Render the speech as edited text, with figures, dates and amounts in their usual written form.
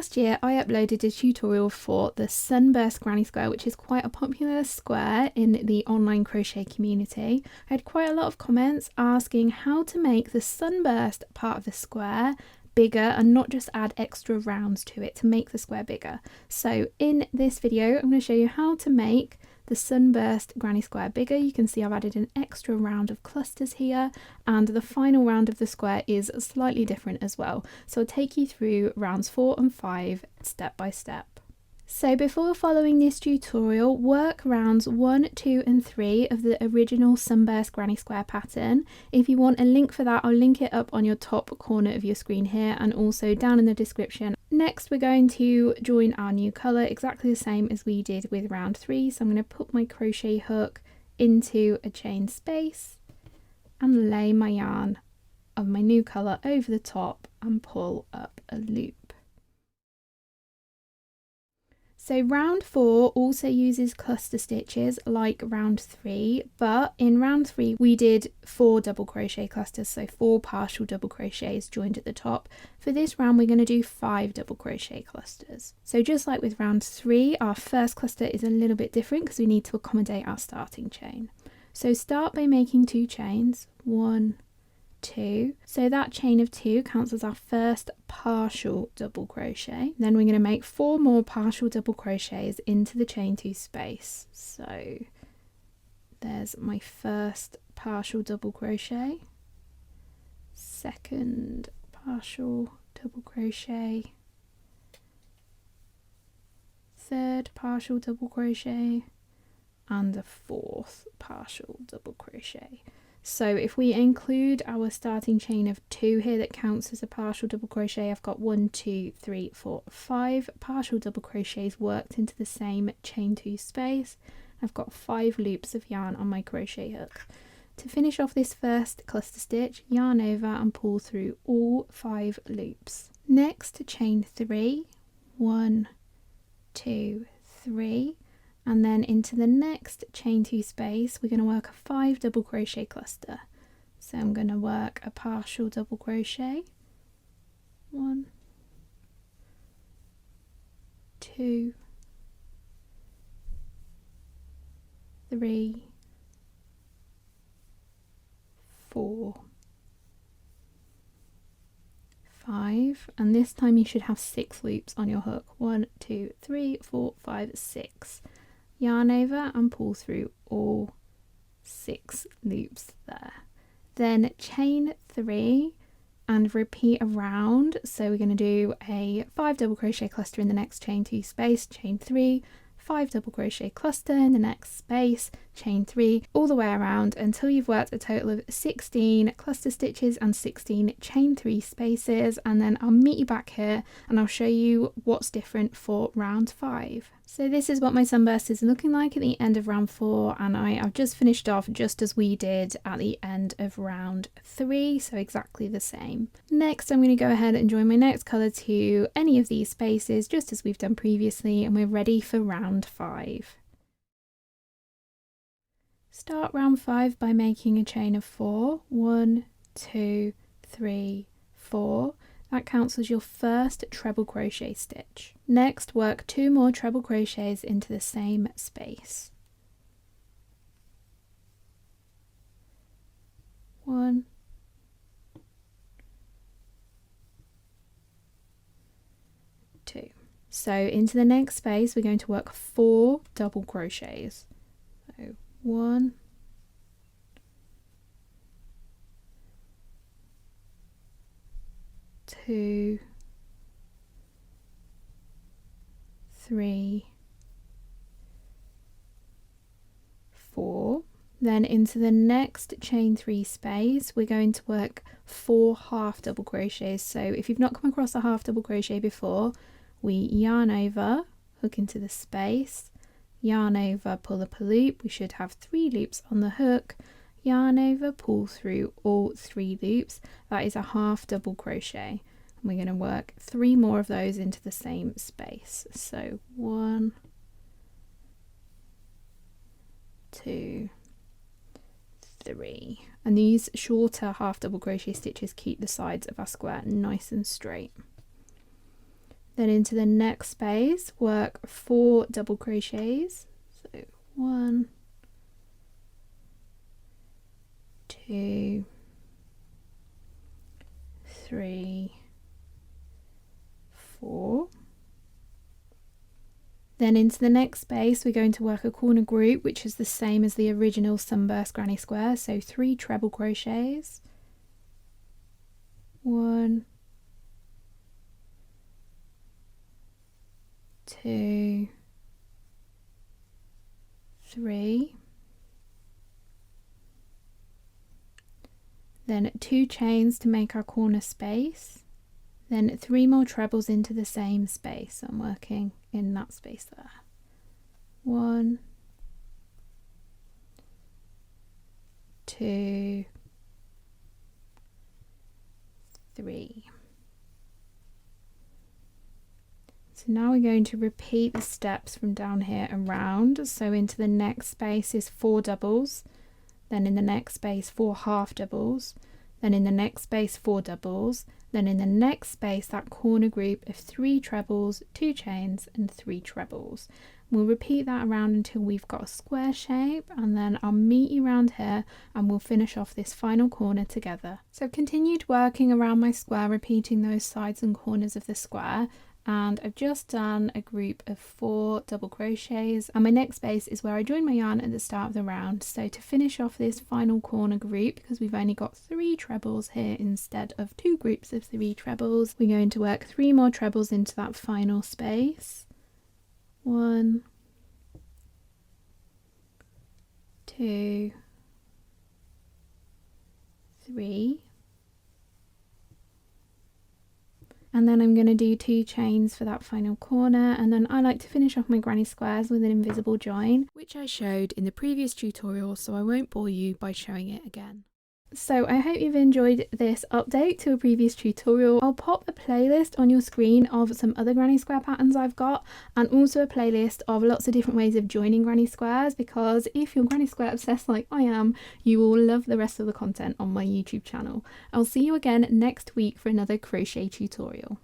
last year I uploaded a tutorial for the Sunburst granny square, which is quite a popular square in the online crochet community. I had quite a lot of comments asking how to make the Sunburst part of the square bigger and not just add extra rounds to it to make the square bigger. So in this video I'm going to show you how to make the Sunburst granny square bigger. You can see I've added an extra round of clusters here, and the final round of the square is slightly different as well. So I'll take you through rounds 4 and 5 step by step. So before following this tutorial, work rounds 1, 2 and 3 of the original Sunburst granny square pattern. If you want a link for that, I'll link it up on your top corner of your screen here and also down in the description. Next we're going to join our new colour exactly the same as we did with round 3. So I'm going to put my crochet hook into a chain space and lay my yarn of my new colour over the top and pull up a loop. So round 4 also uses cluster stitches like round 3, but in round 3 we did 4 double crochet clusters, so 4 partial double crochets joined at the top. For this round we're going to do 5 double crochet clusters. So just like with round 3, our first cluster is a little bit different because we need to accommodate our starting chain. So start by making 2 chains, 1, 2, so that chain of 2 counts as our first partial double crochet. Then we're going to make 4 more partial double crochets into the chain 2 space. So there's my first partial double crochet, second partial double crochet, third partial double crochet, and the fourth partial double crochet. So if we include our starting chain of 2 here, that counts as a partial double crochet. I've got 1, 2, 3, 4, 5 partial double crochets worked into the same chain 2 space. I've got 5 loops of yarn on my crochet hook. To finish off this first cluster stitch, yarn over and pull through all 5 loops. Next, chain 3, 1, 2, 3. And then into the next chain 2 space we're going to work a 5 double crochet cluster. So I'm going to work a partial double crochet, 1, 2, 3, 4, 5, and this time you should have 6 loops on your hook. 1, 2, 3, 4, 5, 6. Yarn over and pull through all 6 loops there. Then chain 3 and repeat around. So we're going to do a 5 double crochet cluster in the next chain 2 space, chain 3, 5 double crochet cluster in the next space, chain 3, all the way around until you've worked a total of 16 cluster stitches and 16 chain 3 spaces, and then I'll meet you back here and I'll show you what's different for round 5. So this is what my sunburst is looking like at the end of round 4, and I've just finished off just as we did at the end of round 3, so exactly the same. Next I'm going to go ahead and join my next colour to any of these spaces just as we've done previously, and we're ready for round 5. Start round 5 by making a chain of 4, 1, 2, 3, 4. That counts as your first treble crochet stitch. Next, work 2 more treble crochets into the same space. 1, 2. So into the next space we're going to work 4 double crochets. So 1, 2, 3, 4. Then into the next chain 3 space we're going to work 4 half double crochets. So if you've not come across a half double crochet before, we yarn over, hook into the space, yarn over, pull up a loop. We should have 3 loops on the hook, yarn over, pull through all 3 loops. That is a half double crochet. And we're going to work 3 more of those into the same space. So 1, 2, 3. And these shorter half double crochet stitches keep the sides of our square nice and straight. Then into the next space, work 4 double crochets. So 1, 2, 3, 4. Then into the next space we're going to work a corner group, which is the same as the original Sunburst granny square, so 3 treble crochets. 1, 2, 3. Then 2 chains to make our corner space. Then 3 more trebles into the same space. So I'm working in that space there. 1, 2, 3. So now we're going to repeat the steps from down here and round. So into the next space is 4 doubles, then in the next space 4 half doubles, then in the next space 4 doubles, then in the next space that corner group of 3 trebles, 2 chains and 3 trebles. We'll repeat that around until we've got a square shape, and then I'll meet you around here and we'll finish off this final corner together. So I've continued working around my square, repeating those sides and corners of the square, and I've just done a group of 4 double crochets, and my next space is where I join my yarn at the start of the round. So to finish off this final corner group, because we've only got 3 trebles here instead of 2 groups of 3 trebles, we're going to work 3 more trebles into that final space. 1, 2, 3. And then I'm going to do 2 chains for that final corner, and then I like to finish off my granny squares with an invisible join, which I showed in the previous tutorial, so I won't bore you by showing it again. So I hope you've enjoyed this update to a previous tutorial. I'll pop a playlist on your screen of some other granny square patterns I've got, and also a playlist of lots of different ways of joining granny squares, because if you're granny square obsessed like I am, you will love the rest of the content on my YouTube channel. I'll see you again next week for another crochet tutorial.